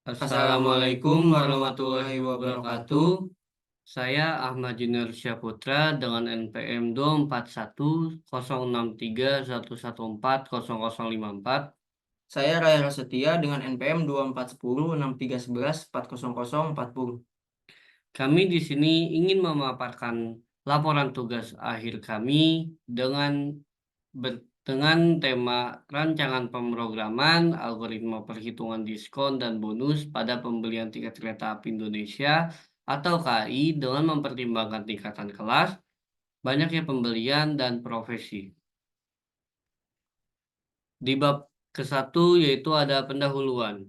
Assalamualaikum warahmatullahi wabarakatuh. Saya Ahmad Junior Syaputra dengan NPM 2410631140054. Saya Raya Rasetia dengan NPM 241063114040. Kami di sini ingin memaparkan laporan tugas akhir kami dengan dengan tema rancangan pemrograman algoritma perhitungan diskon dan bonus pada pembelian tiket kereta api Indonesia atau KAI dengan mempertimbangkan tingkatan kelas, banyaknya pembelian, dan profesi. Di bab ke-1 yaitu ada pendahuluan.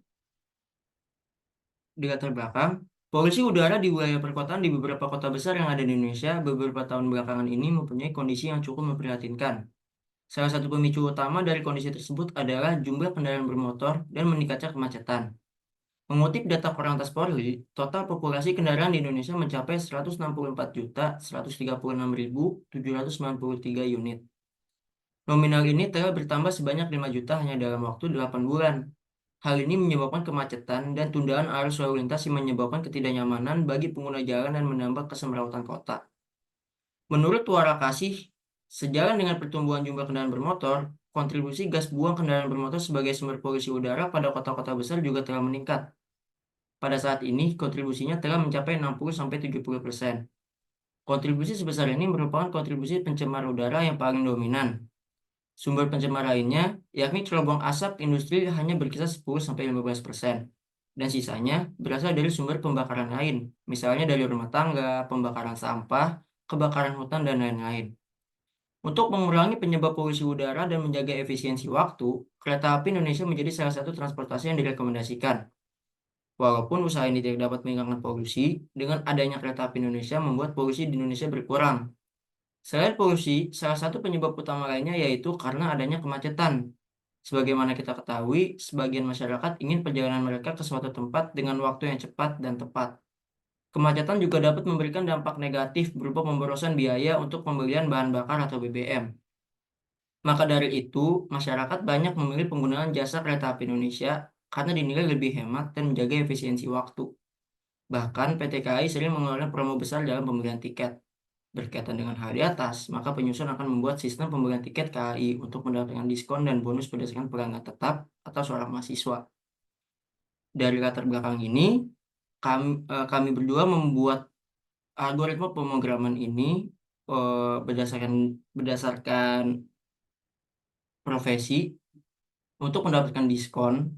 Di latar belakang, polusi udara di wilayah perkotaan di beberapa kota besar yang ada di Indonesia beberapa tahun belakangan ini mempunyai kondisi yang cukup memprihatinkan. Salah satu pemicu utama dari kondisi tersebut adalah jumlah kendaraan bermotor dan meningkatnya kemacetan. Mengutip data Korlantas Polri, total populasi kendaraan di Indonesia mencapai 164.134.793 unit. Nominal ini telah bertambah sebanyak 5 juta hanya dalam waktu 8 bulan. Hal ini menyebabkan kemacetan dan tundaan arus lalu lintas yang menyebabkan ketidaknyamanan bagi pengguna jalan dan menambah kesemrautan kota. Menurut Tuara Kasih, sejalan dengan pertumbuhan jumlah kendaraan bermotor, kontribusi gas buang kendaraan bermotor sebagai sumber polusi udara pada kota-kota besar juga telah meningkat. Pada saat ini, kontribusinya telah mencapai 60-70%. Kontribusi sebesar ini merupakan kontribusi pencemar udara yang paling dominan. Sumber pencemar lainnya, yakni cerobong asap industri hanya berkisar 10-15%, dan sisanya berasal dari sumber pembakaran lain, misalnya dari rumah tangga, pembakaran sampah, kebakaran hutan, dan lain-lain. Untuk mengurangi penyebab polusi udara dan menjaga efisiensi waktu, kereta api Indonesia menjadi salah satu transportasi yang direkomendasikan. Walaupun usaha ini tidak dapat menghilangkan polusi, dengan adanya kereta api Indonesia membuat polusi di Indonesia berkurang. Selain polusi, salah satu penyebab utama lainnya yaitu karena adanya kemacetan. Sebagaimana kita ketahui, sebagian masyarakat ingin perjalanan mereka ke suatu tempat dengan waktu yang cepat dan tepat. Kemacetan juga dapat memberikan dampak negatif berupa pemborosan biaya untuk pembelian bahan bakar atau BBM. Maka dari itu, masyarakat banyak memilih penggunaan jasa kereta api Indonesia karena dinilai lebih hemat dan menjaga efisiensi waktu. Bahkan PT KAI sering mengeluarkan promo besar dalam pembelian tiket. Berkaitan dengan hal di atas, maka penyusun akan membuat sistem pembelian tiket KAI untuk mendapatkan diskon dan bonus berdasarkan pelanggan tetap atau seorang mahasiswa. Dari latar belakang ini, kami berdua membuat algoritma pemrograman ini berdasarkan berdasarkan profesi untuk mendapatkan diskon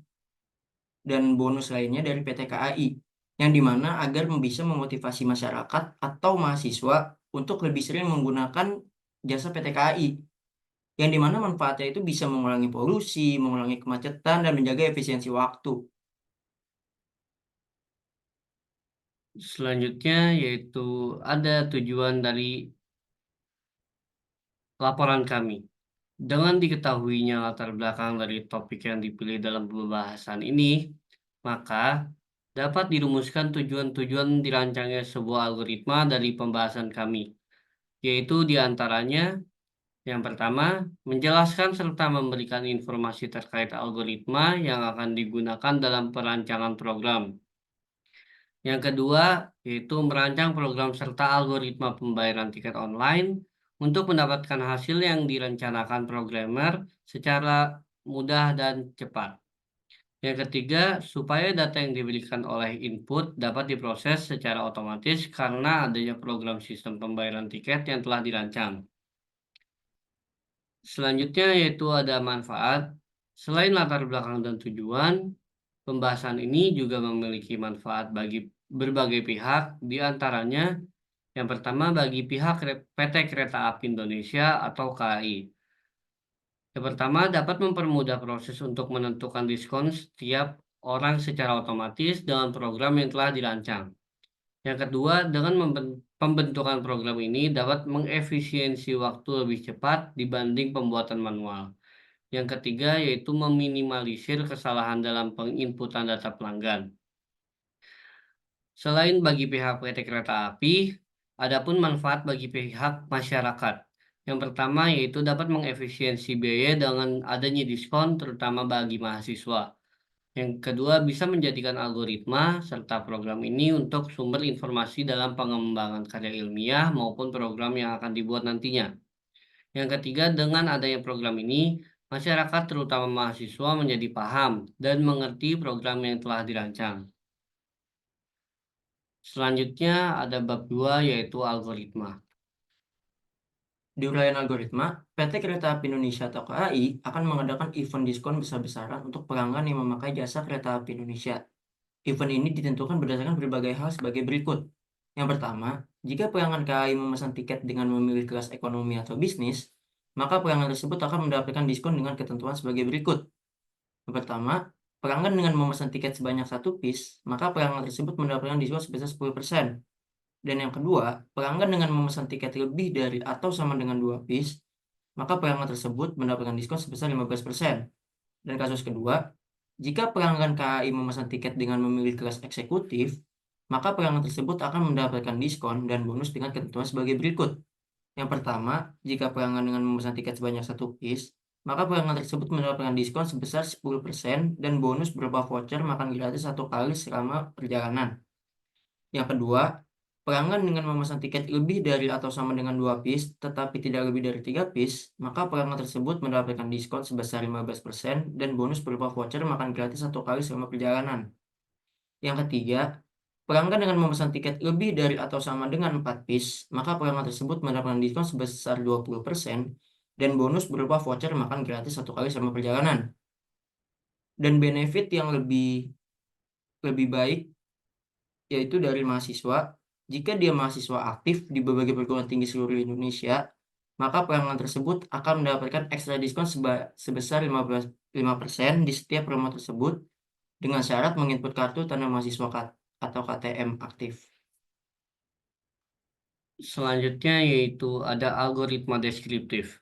dan bonus lainnya dari PT KAI, yang dimana agar bisa memotivasi masyarakat atau mahasiswa untuk lebih sering menggunakan jasa PT KAI, yang dimana manfaatnya itu bisa mengurangi polusi, mengurangi kemacetan, dan menjaga efisiensi waktu. Selanjutnya yaitu ada tujuan dari laporan kami. Dengan diketahuinya latar belakang dari topik yang dipilih dalam pembahasan ini, maka dapat dirumuskan tujuan-tujuan dirancangnya sebuah algoritma dari pembahasan kami, yaitu diantaranya yang pertama, menjelaskan serta memberikan informasi terkait algoritma yang akan digunakan dalam perancangan program. Yang kedua, yaitu merancang program serta algoritma pembayaran tiket online untuk mendapatkan hasil yang direncanakan programmer secara mudah dan cepat. Yang ketiga, supaya data yang diberikan oleh input dapat diproses secara otomatis karena adanya program sistem pembayaran tiket yang telah dirancang. Selanjutnya yaitu ada manfaat. Selain latar belakang dan tujuan, pembahasan ini juga memiliki manfaat bagi berbagai pihak, di antaranya yang pertama bagi pihak PT Kereta Api Indonesia atau KAI. Yang pertama dapat mempermudah proses untuk menentukan diskon setiap orang secara otomatis dengan program yang telah dirancang. Yang kedua, dengan pembentukan program ini dapat mengefisiensi waktu lebih cepat dibanding pembuatan manual. Yang ketiga, yaitu meminimalisir kesalahan dalam penginputan data pelanggan. Selain bagi pihak PT Kereta Api, adapun manfaat bagi pihak masyarakat. Yang pertama yaitu dapat mengefisiensi biaya dengan adanya diskon terutama bagi mahasiswa. Yang kedua, bisa menjadikan algoritma serta program ini untuk sumber informasi dalam pengembangan karya ilmiah maupun program yang akan dibuat nantinya. Yang ketiga, dengan adanya program ini, masyarakat terutama mahasiswa menjadi paham dan mengerti program yang telah dirancang. Selanjutnya ada bab 2 yaitu algoritma. Di uraian algoritma, PT Kereta Api Indonesia atau KAI akan mengadakan event diskon besar-besaran untuk pelanggan yang memakai jasa Kereta Api Indonesia. Event ini ditentukan berdasarkan berbagai hal sebagai berikut. Yang pertama, jika pelanggan KAI memesan tiket dengan memilih kelas ekonomi atau bisnis, maka pelanggan tersebut akan mendapatkan diskon dengan ketentuan sebagai berikut. Yang pertama, pelanggan dengan memesan tiket sebanyak satu piece, maka pelanggan tersebut mendapatkan diskon sebesar 10%. Dan yang kedua, pelanggan dengan memesan tiket lebih dari atau sama dengan 2 piece, maka pelanggan tersebut mendapatkan diskon sebesar 15%. Dan kasus kedua, jika pelanggan KAI memesan tiket dengan memilih kelas eksekutif, maka pelanggan tersebut akan mendapatkan diskon dan bonus dengan ketentuan sebagai berikut. Yang pertama, jika pelanggan dengan memesan tiket sebanyak satu piece, maka pelanggan tersebut mendapatkan diskon sebesar 10% dan bonus berupa voucher makan gratis satu kali selama perjalanan. Yang kedua, pelanggan dengan memesan tiket lebih dari atau sama dengan 2 piece, tetapi tidak lebih dari 3 piece, maka pelanggan tersebut mendapatkan diskon sebesar 15% dan bonus berupa voucher makan gratis satu kali selama perjalanan. Yang ketiga, pelanggan dengan memesan tiket lebih dari atau sama dengan 4 piece, maka pelanggan tersebut mendapatkan diskon sebesar 20% dan bonus berupa voucher makan gratis satu kali selama perjalanan. Dan benefit yang lebih baik yaitu dari mahasiswa. Jika dia mahasiswa aktif di berbagai perguruan tinggi seluruh Indonesia, maka pelanggan tersebut akan mendapatkan ekstra diskon sebesar 5% di setiap promo tersebut dengan syarat menginput kartu tanda mahasiswa atau KTM aktif. Selanjutnya yaitu ada algoritma deskriptif.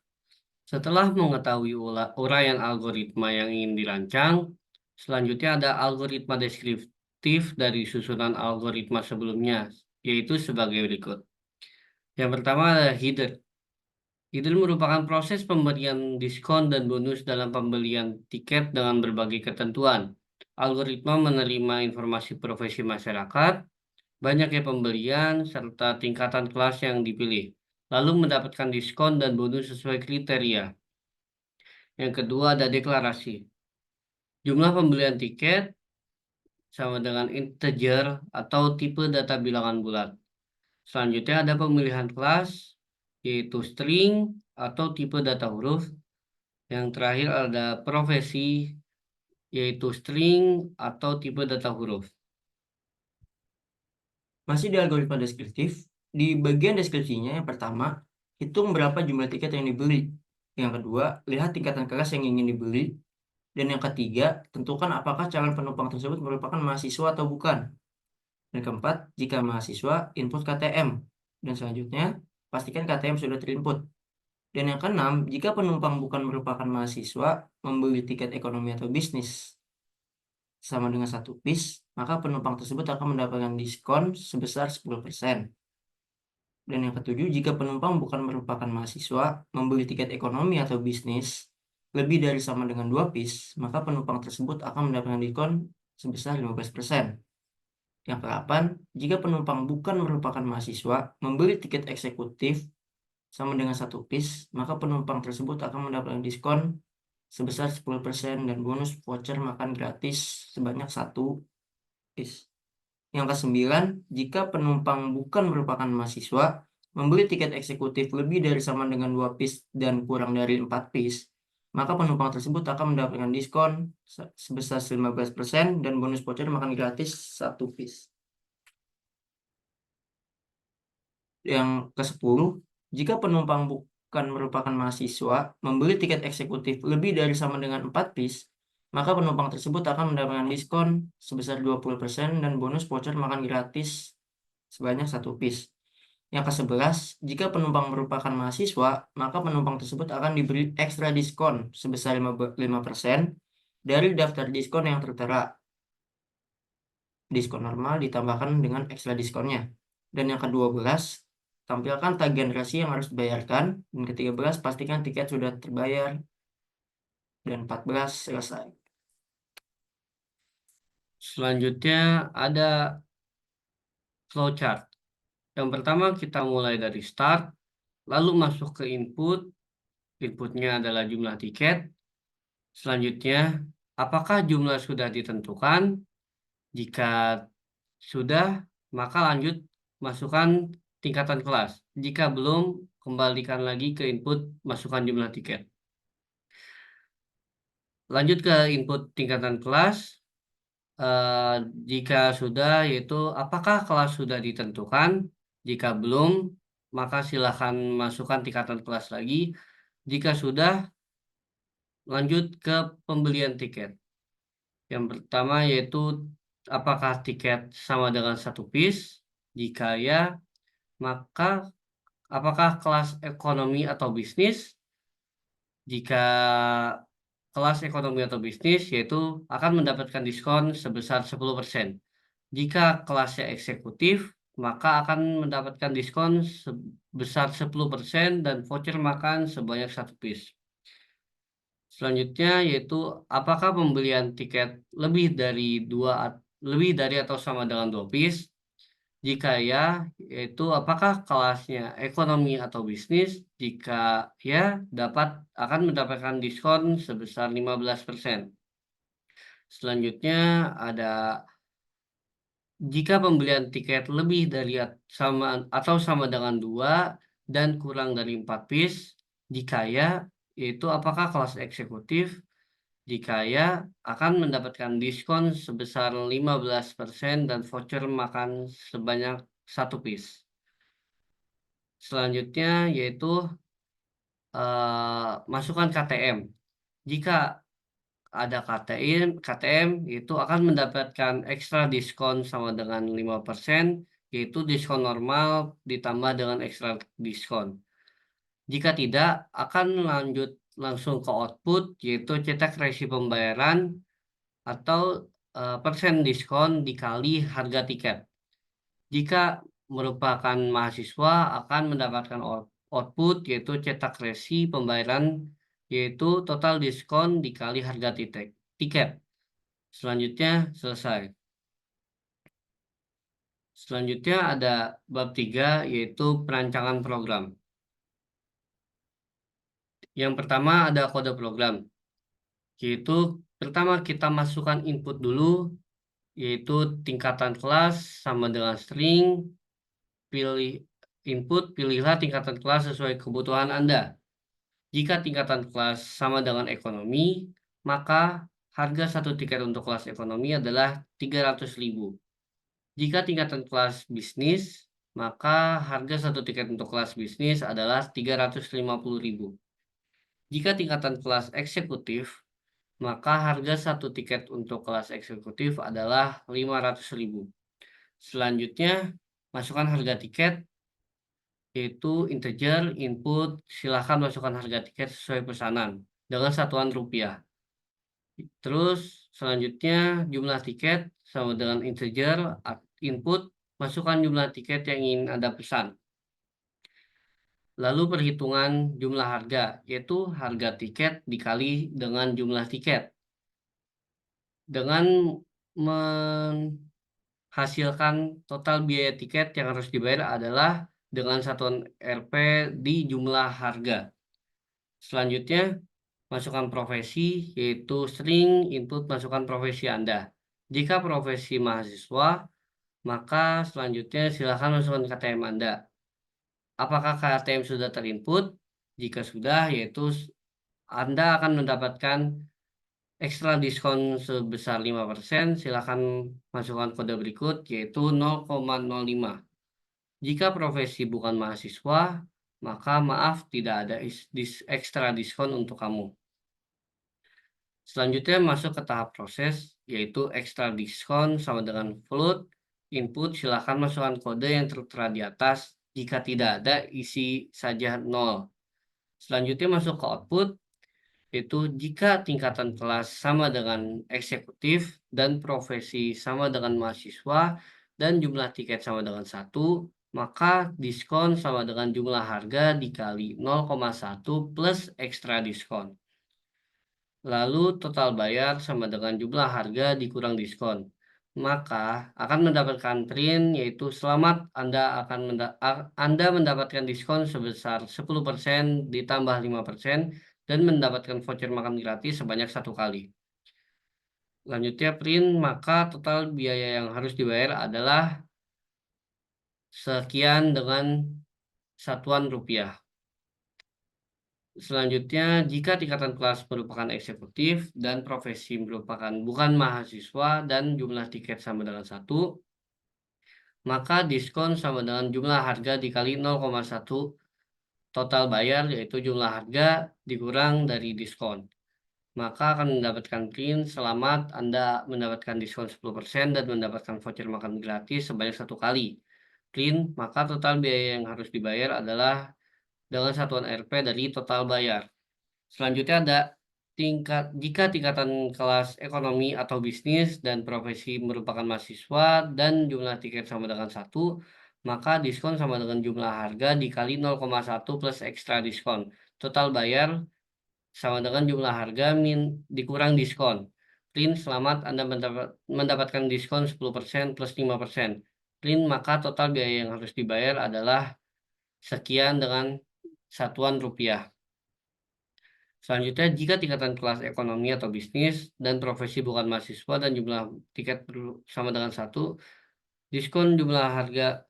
Setelah mengetahui uraian algoritma yang ingin dirancang, selanjutnya ada algoritma deskriptif dari susunan algoritma sebelumnya, yaitu sebagai berikut. Yang pertama adalah header. Header merupakan proses pemberian diskon dan bonus dalam pembelian tiket dengan berbagai ketentuan. Algoritma menerima informasi profesi masyarakat, banyaknya pembelian, serta tingkatan kelas yang dipilih, lalu mendapatkan diskon dan bonus sesuai kriteria. Yang kedua ada deklarasi. Jumlah pembelian tiket sama dengan integer atau tipe data bilangan bulat. Selanjutnya ada pemilihan kelas, yaitu string atau tipe data huruf. Yang terakhir ada profesi, yaitu string atau tipe data huruf. Masih di algoritma deskriptif, di bagian deskripsinya yang pertama, hitung berapa jumlah tiket yang dibeli. Yang kedua, lihat tingkatan kelas yang ingin dibeli. Dan yang ketiga, tentukan apakah calon penumpang tersebut merupakan mahasiswa atau bukan. Dan keempat, jika mahasiswa, input KTM. Dan selanjutnya, pastikan KTM sudah terinput. Dan yang keenam, jika penumpang bukan merupakan mahasiswa, membeli tiket ekonomi atau bisnis sama dengan satu piece, maka penumpang tersebut akan mendapatkan diskon sebesar 10%. Dan yang ketujuh, jika penumpang bukan merupakan mahasiswa, membeli tiket ekonomi atau bisnis lebih dari sama dengan 2 piece, maka penumpang tersebut akan mendapatkan diskon sebesar 15%. Yang ke-8, jika penumpang bukan merupakan mahasiswa, membeli tiket eksekutif sama dengan satu piece, maka penumpang tersebut akan mendapatkan diskon sebesar 10% dan bonus voucher makan gratis sebanyak satu piece. Yang ke-9, jika penumpang bukan merupakan mahasiswa, membeli tiket eksekutif lebih dari sama dengan 2 piece dan kurang dari 4 piece, maka penumpang tersebut akan mendapatkan diskon sebesar 15% dan bonus voucher makan gratis satu piece. Yang ke-10, jika penumpang bukan merupakan mahasiswa, membeli tiket eksekutif lebih dari sama dengan 4 piece, maka penumpang tersebut akan mendapatkan diskon sebesar 20% dan bonus voucher makan gratis sebanyak satu piece. Yang ke-11, jika penumpang merupakan mahasiswa, maka penumpang tersebut akan diberi ekstra diskon sebesar 5% dari daftar diskon yang tertera. Diskon normal ditambahkan dengan ekstra diskonnya. Dan yang ke-12, tampilkan tagihan resi yang harus dibayarkan. Dan ke-13, pastikan tiket sudah terbayar. Dan 14, selesai. Selanjutnya ada flowchart. Yang pertama kita mulai dari start, lalu masuk ke input. Inputnya adalah jumlah tiket. Selanjutnya, apakah jumlah sudah ditentukan? Jika sudah, maka lanjut masukkan tingkatan kelas. Jika belum, kembalikan lagi ke input masukkan jumlah tiket. Lanjut ke input tingkatan kelas. Eh, Jika sudah, yaitu apakah kelas sudah ditentukan? Jika belum, maka silakan masukkan tingkatan kelas lagi. Jika sudah, lanjut ke pembelian tiket. Yang pertama yaitu apakah tiket sama dengan satu piece? Jika ya, maka apakah kelas ekonomi atau bisnis? Jika kelas ekonomi atau bisnis, yaitu akan mendapatkan diskon sebesar 10%. Jika kelasnya eksekutif, maka akan mendapatkan diskon sebesar 10% dan voucher makan sebanyak satu piece. Selanjutnya yaitu apakah pembelian tiket lebih dari lebih dari atau sama dengan dua piece? Jika ya, yaitu apakah kelasnya ekonomi atau bisnis? Jika ya, akan mendapatkan diskon sebesar 15%. Selanjutnya ada jika pembelian tiket lebih dari sama atau sama dengan dua dan kurang dari 4 piece, jika ya, yaitu apakah kelas eksekutif? Jika ya, akan mendapatkan diskon sebesar 15% dan voucher makan sebanyak satu piece. Selanjutnya yaitu masukkan KTM. Jika ada KTM itu akan mendapatkan ekstra diskon sama dengan 5%, yaitu diskon normal ditambah dengan ekstra diskon. Jika tidak, akan lanjut langsung ke output, yaitu cetak resi pembayaran atau persen diskon dikali harga tiket. Jika merupakan mahasiswa akan mendapatkan output yaitu cetak resi pembayaran yaitu total diskon dikali harga tiket. Selanjutnya selesai. Selanjutnya ada bab 3 yaitu perancangan program. Yang pertama ada kode program. Yaitu pertama kita masukkan input dulu yaitu tingkatan kelas sama dengan string. Pilih input, pilihlah tingkatan kelas sesuai kebutuhan Anda. Jika tingkatan kelas sama dengan ekonomi, maka harga satu tiket untuk kelas ekonomi adalah 300.000. Jika tingkatan kelas bisnis, maka harga satu tiket untuk kelas bisnis adalah 350.000. Jika tingkatan kelas eksekutif, maka harga satu tiket untuk kelas eksekutif adalah 500.000. Selanjutnya, masukkan harga tiket yaitu integer input, silahkan masukkan harga tiket sesuai pesanan dengan satuan rupiah. Terus selanjutnya jumlah tiket sama dengan integer input, masukkan jumlah tiket yang ingin Anda pesan. Lalu perhitungan jumlah harga, yaitu harga tiket dikali dengan jumlah tiket. Dengan menghasilkan total biaya tiket yang harus dibayar adalah dengan satuan Rp di jumlah harga. Selanjutnya, masukkan profesi, yaitu string input masukkan profesi Anda. Jika profesi mahasiswa, maka selanjutnya silakan masukkan KTM Anda. Apakah KTM sudah terinput? Jika sudah, yaitu Anda akan mendapatkan ekstra diskon sebesar 5%. Silakan masukkan kode berikut, yaitu 0,05. Jika profesi bukan mahasiswa, maka maaf tidak ada ekstra diskon untuk kamu. Selanjutnya masuk ke tahap proses, yaitu extra diskon sama dengan float. Input silakan masukkan kode yang tertera di atas. Jika tidak ada, isi saja 0. Selanjutnya masuk ke output, yaitu jika tingkatan kelas sama dengan eksekutif dan profesi sama dengan mahasiswa dan jumlah tiket sama dengan 1, maka diskon sama dengan jumlah harga dikali 0,1 plus ekstra diskon. Lalu total bayar sama dengan jumlah harga dikurang diskon. maka akan mendapatkan print yaitu selamat Anda mendapatkan diskon sebesar 10% ditambah 5% dan mendapatkan voucher makan gratis sebanyak satu kali. Selanjutnya print, maka total biaya yang harus dibayar adalah sekian dengan satuan rupiah. Selanjutnya, jika tingkatan kelas merupakan eksekutif dan profesi merupakan bukan mahasiswa dan jumlah tiket sama dengan satu, maka diskon sama dengan jumlah harga dikali 0,1 total bayar, yaitu jumlah harga dikurang dari diskon. Maka akan mendapatkan print selamat Anda mendapatkan diskon 10% dan mendapatkan voucher makan gratis sebanyak satu kali. Print, maka total biaya yang harus dibayar adalah dengan satuan Rp dari total bayar. Selanjutnya ada jika tingkatan kelas ekonomi atau bisnis dan profesi merupakan mahasiswa dan jumlah tiket sama dengan satu, maka diskon sama dengan jumlah harga dikali 0,1 plus ekstra diskon. Total bayar sama dengan jumlah harga dikurang diskon. Print, selamat Anda mendapatkan diskon 10% plus 5%. Print, maka total biaya yang harus dibayar adalah sekian dengan satuan rupiah. Selanjutnya, jika tingkatan kelas ekonomi atau bisnis dan profesi bukan mahasiswa dan jumlah tiket sama dengan satu, diskon jumlah harga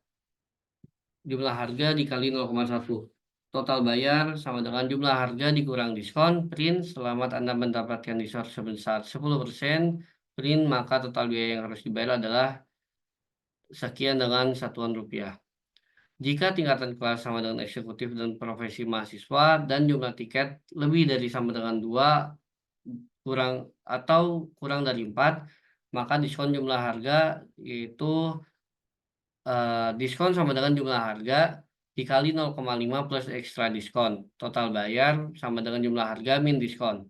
dikali 0,1. Total bayar sama dengan jumlah harga dikurang diskon. Print, selamat Anda mendapatkan diskon sebesar 10%. Print, maka total biaya yang harus dibayar adalah sekian dengan satuan rupiah. Jika tingkatan kelas sama dengan eksekutif dan profesi mahasiswa dan jumlah tiket lebih dari sama dengan 2 kurang kurang dari 4, maka diskon jumlah harga yaitu diskon sama dengan jumlah harga dikali 0,5 plus ekstra diskon. Total bayar sama dengan jumlah harga min diskon.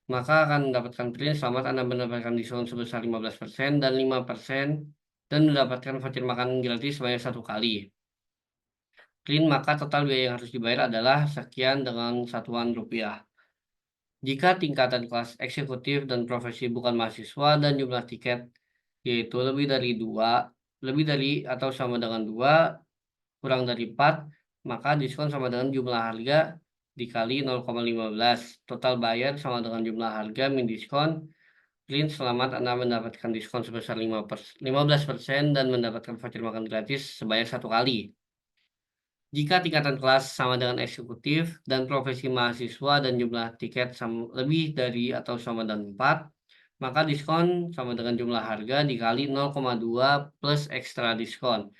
Maka akan mendapatkan print selamat Anda mendapatkan diskon sebesar 15% dan 5% dan mendapatkan voucher makan gratis sebanyak satu kali. Print, maka total biaya yang harus dibayar adalah sekian dengan satuan rupiah. Jika tingkatan kelas eksekutif dan profesi bukan mahasiswa dan jumlah tiket yaitu lebih dari atau sama dengan 2, kurang dari 4, maka diskon sama dengan jumlah harga dikali 0,15. Total bayar sama dengan jumlah harga min diskon. Print, selamat Anda mendapatkan diskon sebesar 15% dan mendapatkan voucher makan gratis sebanyak satu kali. Jika tingkatan kelas sama dengan eksekutif dan profesi mahasiswa dan jumlah tiket lebih dari atau sama dengan 4, maka diskon sama dengan jumlah harga dikali 0,2 plus ekstra diskon.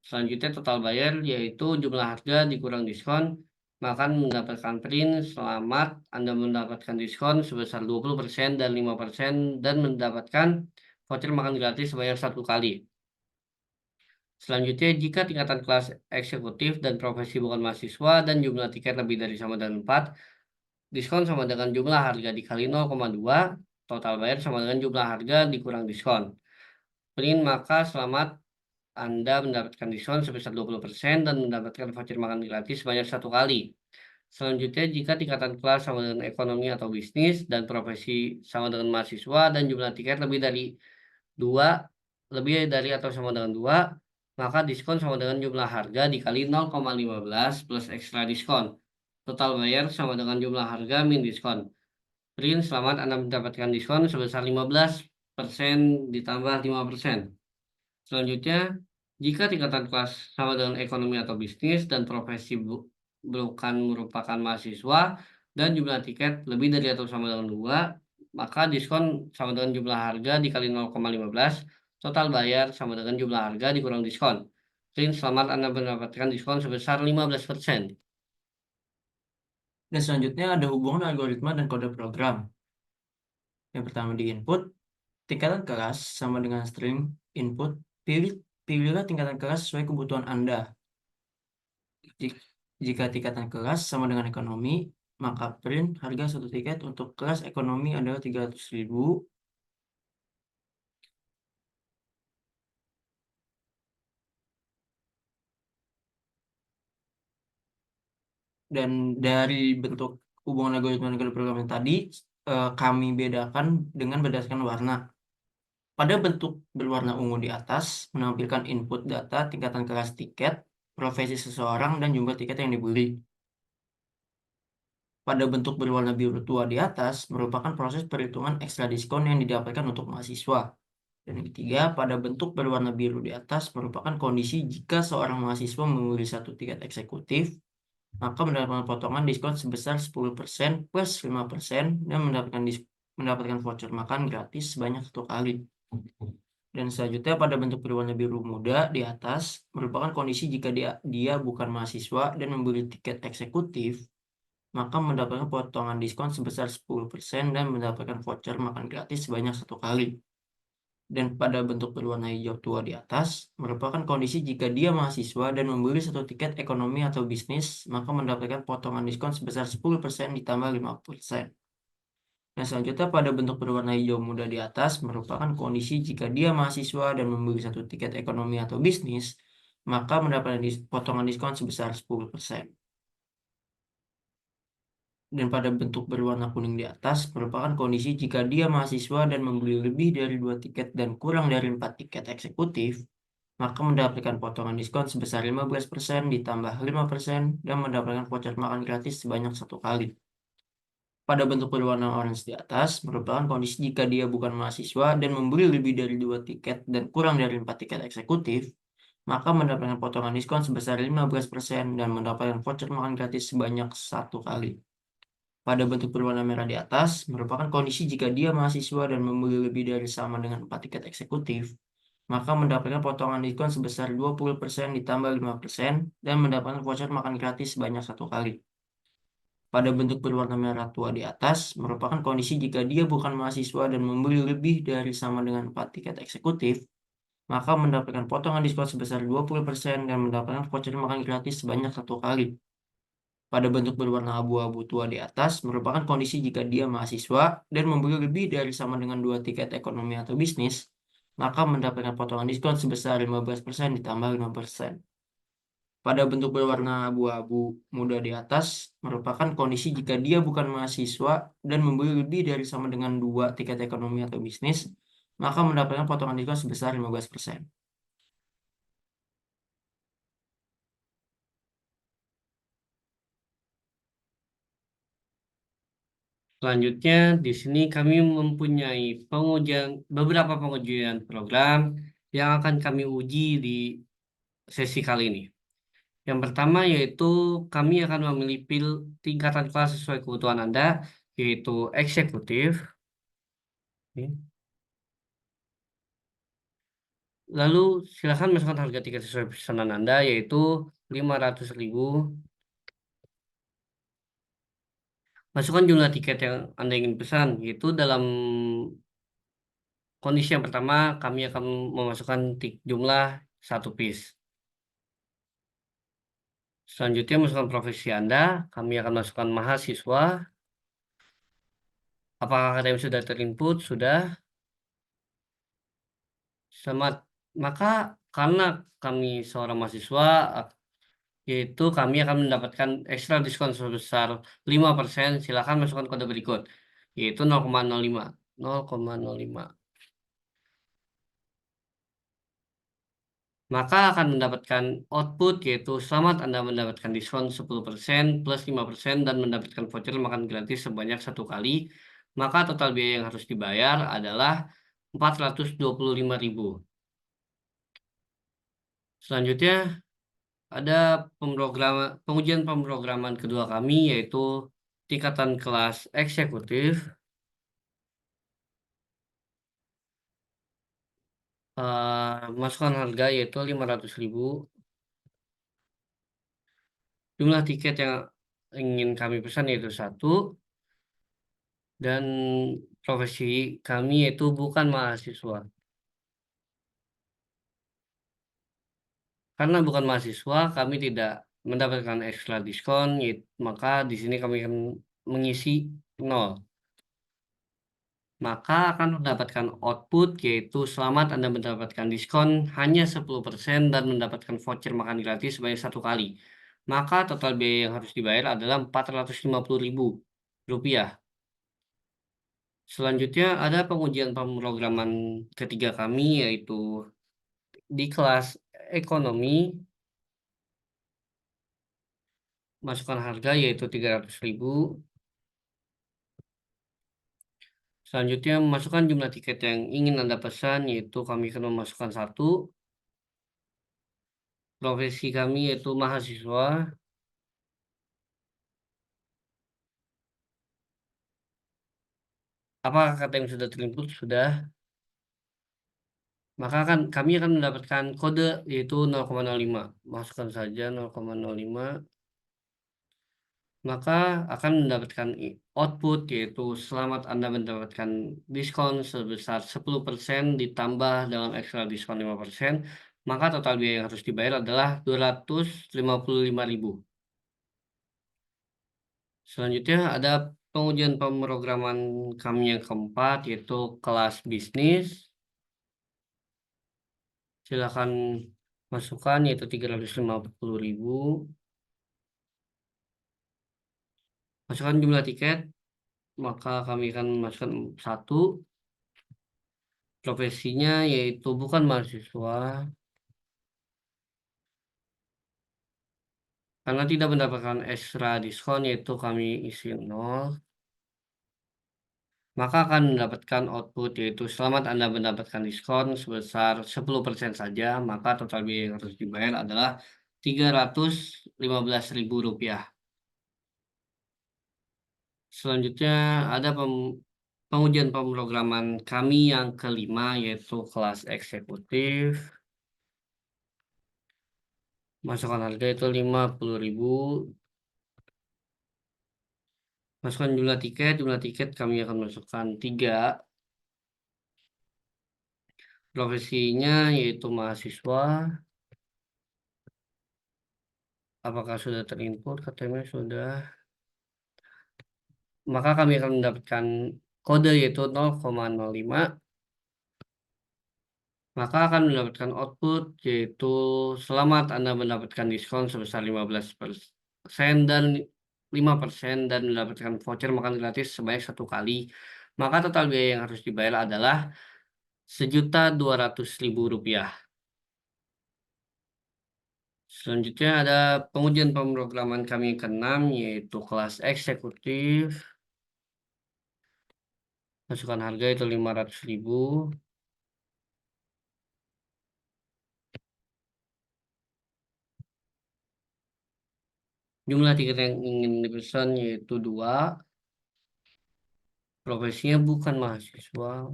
Selanjutnya total bayar yaitu jumlah harga dikurang diskon, maka mendapatkan print selamat Anda mendapatkan diskon sebesar 20% dan 5% dan mendapatkan voucher makan gratis sebanyak satu kali. Selanjutnya, jika tingkatan kelas eksekutif dan profesi bukan mahasiswa dan jumlah tiket lebih dari sama dengan 4, diskon sama dengan jumlah harga dikali 0,2, total bayar sama dengan jumlah harga dikurang diskon. Print, maka selamat Anda mendapatkan diskon sebesar 20% dan mendapatkan voucher makan gratis sebanyak satu kali. Selanjutnya, jika tingkatan kelas sama dengan ekonomi atau bisnis dan profesi sama dengan mahasiswa dan jumlah tiket dua, lebih dari atau sama dengan 2, maka diskon sama dengan jumlah harga dikali 0,15 plus ekstra diskon. Total bayar sama dengan jumlah harga min diskon. Print, selamat Anda mendapatkan diskon sebesar 15% ditambah 5%. Selanjutnya, jika tingkatan kelas sama dengan ekonomi atau bisnis dan profesi bukan merupakan mahasiswa dan jumlah tiket lebih dari atau sama dengan 2, maka diskon sama dengan jumlah harga dikali 0,15, total bayar sama dengan jumlah harga dikurang diskon. Print, selamat Anda mendapatkan diskon sebesar 15%. Dan selanjutnya ada hubungan algoritma dan kode program. Yang pertama di input, tingkatan kelas sama dengan string input. Pilihlah tingkatan kelas sesuai kebutuhan Anda. Jika tingkatan kelas sama dengan ekonomi, maka print harga satu tiket untuk kelas ekonomi adalah 300.000. Dan dari bentuk hubungan algoritma dan kode program yang tadi, kami bedakan dengan berdasarkan warna. Pada bentuk berwarna ungu di atas, menampilkan input data tingkatan kelas tiket, profesi seseorang, dan jumlah tiket yang dibeli. Pada bentuk berwarna biru tua di atas, merupakan proses perhitungan ekstra diskon yang didapatkan untuk mahasiswa. Dan yang ketiga, pada bentuk berwarna biru di atas merupakan kondisi jika seorang mahasiswa membeli satu tiket eksekutif, maka mendapatkan potongan diskon sebesar 10% plus 5% dan mendapatkan voucher makan gratis sebanyak satu kali. Dan selanjutnya pada bentuk berwarna biru muda di atas merupakan kondisi jika dia bukan mahasiswa dan membeli tiket eksekutif, maka mendapatkan potongan diskon sebesar 10% dan mendapatkan voucher makan gratis sebanyak satu kali. Dan pada bentuk berwarna hijau tua di atas merupakan kondisi jika dia mahasiswa dan membeli satu tiket ekonomi atau bisnis, maka mendapatkan potongan diskon sebesar 10% ditambah 5%. Dan selanjutnya pada bentuk berwarna hijau muda di atas merupakan kondisi jika dia mahasiswa dan membeli satu tiket ekonomi atau bisnis, maka mendapatkan potongan diskon sebesar 10%. Dan pada bentuk berwarna kuning di atas merupakan kondisi jika dia mahasiswa dan membeli lebih dari 2 tiket dan kurang dari 4 tiket eksekutif, maka mendapatkan potongan diskon sebesar 15% ditambah 5% dan mendapatkan voucher makan gratis sebanyak satu kali. Pada bentuk berwarna orange di atas merupakan kondisi jika dia bukan mahasiswa dan membeli lebih dari 2 tiket dan kurang dari 4 tiket eksekutif, maka mendapatkan potongan diskon sebesar 15% dan mendapatkan voucher makan gratis sebanyak satu kali. Pada bentuk berwarna merah di atas merupakan kondisi jika dia mahasiswa dan membeli lebih dari sama dengan 4 tiket eksekutif, maka mendapatkan potongan diskon sebesar 20% ditambah 5% dan mendapatkan voucher makan gratis sebanyak satu kali. Pada bentuk berwarna merah tua di atas merupakan kondisi jika dia bukan mahasiswa dan membeli lebih dari sama dengan 4 tiket eksekutif, maka mendapatkan potongan diskon sebesar 20% dan mendapatkan voucher makan gratis sebanyak satu kali. Pada bentuk berwarna abu-abu tua di atas merupakan kondisi jika dia mahasiswa dan membeli lebih dari sama dengan 2 tiket ekonomi atau bisnis, maka mendapatkan potongan diskon sebesar 15% ditambah 5%. Pada bentuk berwarna abu-abu muda di atas merupakan kondisi jika dia bukan mahasiswa dan membeli lebih dari sama dengan 2 tiket ekonomi atau bisnis, maka mendapatkan potongan diskon sebesar 15%. Selanjutnya, di sini kami mempunyai beberapa pengujian program yang akan kami uji di sesi kali ini. Yang pertama yaitu kami akan memilih tingkatan kelas sesuai kebutuhan Anda, yaitu eksekutif. Lalu silakan masukkan harga tiket sesuai pesanan Anda, yaitu 500.000. Masukkan jumlah tiket yang Anda ingin pesan, yaitu dalam kondisi yang pertama kami akan memasukkan jumlah satu piece. Selanjutnya masukkan profesi Anda, kami akan masukkan mahasiswa. Apakah KTM sudah terinput? Sudah. Selamat. Maka karena kami seorang mahasiswa, yaitu kami akan mendapatkan ekstra diskon sebesar 5%. Silakan masukkan kode berikut, yaitu 0,05. 0,05. Maka akan mendapatkan output yaitu selamat Anda mendapatkan diskon 10% plus 5% dan mendapatkan voucher makan gratis sebanyak satu kali. Maka total biaya yang harus dibayar adalah 425.000. Selanjutnya ada pengujian pemrograman kedua kami yaitu tingkatan kelas eksekutif. Masukkan harga yaitu 500.000. Jumlah tiket yang ingin kami pesan yaitu satu, dan profesi kami yaitu bukan mahasiswa. Karena bukan mahasiswa, kami tidak mendapatkan ekstra diskon, maka di sini kami akan mengisi 0. Maka akan mendapatkan output yaitu selamat Anda mendapatkan diskon hanya 10% dan mendapatkan voucher makan gratis sebanyak satu kali. Maka total biaya yang harus dibayar adalah 450.000 rupiah. Selanjutnya ada pengujian pemrograman ketiga kami yaitu di kelas ekonomi, masukan harga yaitu 300.000. Selanjutnya masukkan jumlah tiket yang ingin Anda pesan yaitu kami akan memasukkan 1. Profesi kami yaitu mahasiswa. Apakah kata yang sudah terinput? Sudah. Maka kami akan mendapatkan kode yaitu 0,05. Masukkan saja 0,05. Maka akan mendapatkan output yaitu selamat Anda mendapatkan diskon sebesar 10% ditambah dalam ekstra diskon 5%. Maka total biaya yang harus dibayar adalah 255.000. Selanjutnya ada pengujian pemrograman kami yang keempat yaitu kelas bisnis. Silakan masukkan yaitu 350.000. Masukkan jumlah tiket, maka kami akan masukkan 1. Profesinya yaitu bukan mahasiswa. Karena tidak mendapatkan ekstra diskon yaitu kami isi 0. Maka akan mendapatkan output yaitu selamat Anda mendapatkan diskon sebesar 10% saja. Maka total biaya yang harus dibayar adalah 315.000 rupiah. Selanjutnya ada pengujian pemrograman kami yang kelima yaitu kelas eksekutif. Masukkan harga itu 50.000. Masukkan jumlah tiket kami akan masukkan 3. Profesinya yaitu mahasiswa. Apakah sudah terinput? Katanya sudah. Maka kami akan mendapatkan kode yaitu 0,05. Maka akan mendapatkan output yaitu selamat Anda mendapatkan diskon sebesar 15% dan 5% dan mendapatkan voucher makan gratis sebanyak 1 kali. Maka total biaya yang harus dibayar adalah 1.200.000 rupiah. Selanjutnya ada pengujian pemrograman kami yang keenam yaitu kelas eksekutif. Masukkan harga itu 500.000. Jumlah tiket yang ingin dipesan yaitu 2. Profesinya bukan mahasiswa.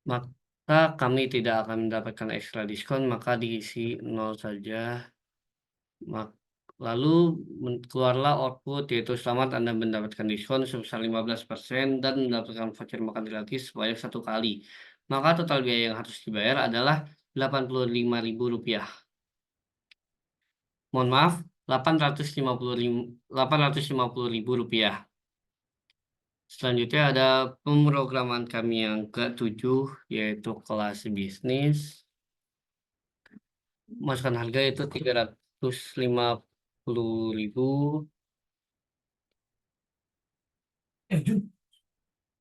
Maka kami tidak akan mendapatkan ekstra diskon, maka diisi 0 saja. Lalu keluarlah output yaitu selamat Anda mendapatkan diskon sebesar 15% dan mendapatkan voucher makan gratis sebanyak 1 kali. Maka total biaya yang harus dibayar adalah 85.000 rupiah. Mohon maaf, 850.000 rupiah. Selanjutnya ada pemrograman kami yang ke-7 yaitu kelas bisnis. Masukkan harga itu 350.000.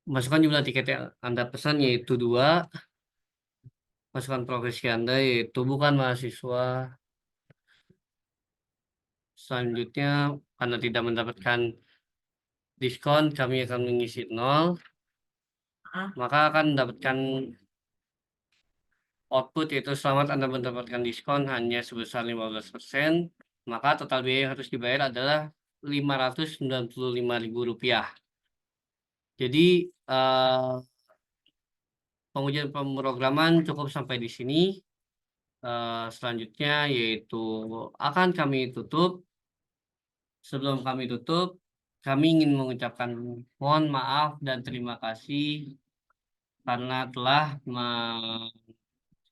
Masukkan jumlah tiket yang Anda pesan yaitu 2. Masukkan profesi Anda yaitu bukan mahasiswa. Selanjutnya karena tidak mendapatkan diskon kami akan mengisi 0. Maka akan mendapatkan output yaitu selamat Anda mendapatkan diskon hanya sebesar 15%. Maka total biaya yang harus dibayar adalah 595.000 rupiah. Jadi pengujian pemrograman cukup sampai di sini. Selanjutnya yaitu akan kami tutup. Sebelum kami tutup, kami ingin mengucapkan mohon maaf dan terima kasih karena telah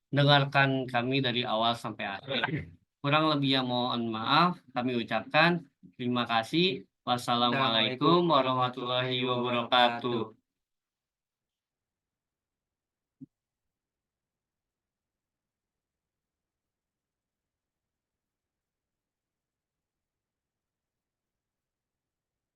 mendengarkan kami dari awal sampai akhir. Kurang lebihnya mohon maaf, kami ucapkan terima kasih. Wassalamualaikum warahmatullahi wabarakatuh.